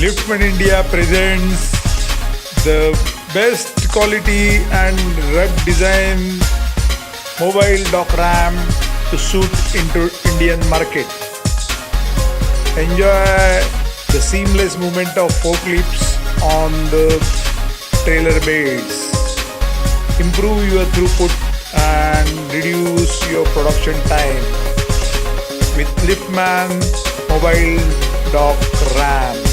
Liftman India presents the best quality and rugged design mobile dock ramp to suit into Indian market. Enjoy the seamless movement of forklifts on the trailer beds. Improve your throughput and reduce your production time with Liftman mobile dock ramps.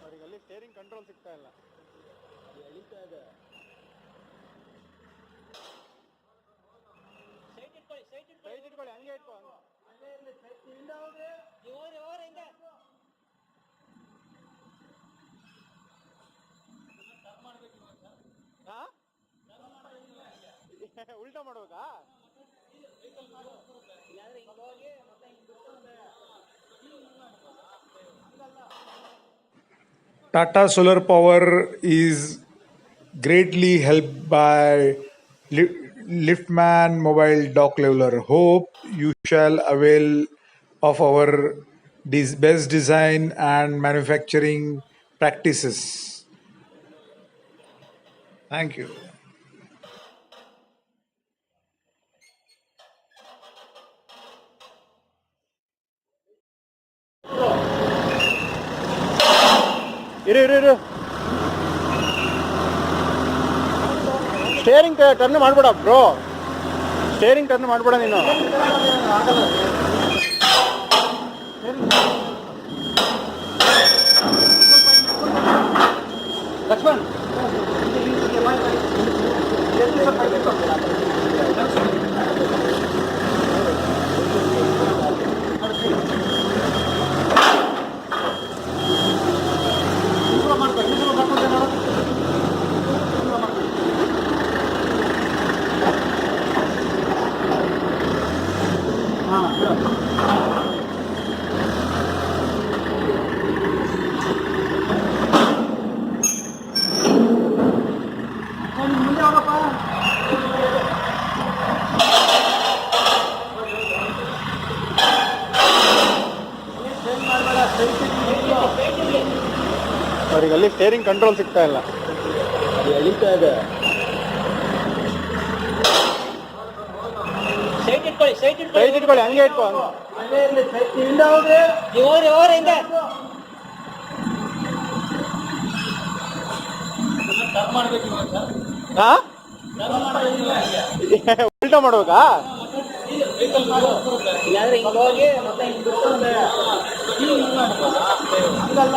ಅವರಿಗಲ್ಲಿ steering control ಸಿಗ್ತಾ ಇಲ್ಲ. ಎಳಿತಾ ಇದೆ. Side ಇಟ್ಕೊಳ್ಳಿ ಹಂಗೆ ಇಟ್ಕೊ. ಹಂಗೆ ಇರಲಿ. ಹಿಂದೆ ಹೋಗ್ರಿ. ಓರೆ ಹಿಂದೆ. ಹಾ? ಉಲ್ಟಾ ಮಾಡ್ಬೇಕಾ? ಇಲ್ಲಾಂದ್ರೆ ಹಿಂಗೆ ಹೋಗಿ ಮತ್ತೆ ಹಿಂಗೆ Tata Solar Power is greatly helped by Liftman Mobile Dock Leveler. Hope you shall avail of our best design and manufacturing practices. Thank you. ಇರು ಸ್ಟೇರಿಂಗ್ ಟರ್ನ್ ಮಾಡ್ಬೇಡ ಬ್ರೋ, ಸ್ಟೇರಿಂಗ್ ಟರ್ನ್ ಮಾಡ್ಬೇಡ ನೀನು. ಲಕ್ಷ್ಮಣ್ ಅವರಿಗಲ್ಲಿ ಸ್ಟೇರಿಂಗ್ ಕಂಟ್ರೋಲ್ ಸಿಗ್ತಾ ಇಲ್ಲ. ಎಳಿತಾ ಇದೆ. Side ಇಟ್ಕೊಳ್ಳಿ ಹಂಗೆ ಇಟ್ಕೊ. ಹಂಗೆ ಇರಲಿ. ಹಿಂದೆ ಹೋಗ್ರಿ. ಓರೆ ಹಿಂದೆ. ಹಾ? ಉಲ್ಟಾ ಮಾಡ್ಬೇಕಾ? ಇಲ್ಲಾಂದ್ರೆ ಹಿಂಗೆ ಹೋಗಿ ಮತ್ತೆ ಹಿಂಗೆ ಹಂಗಲ್ಲ.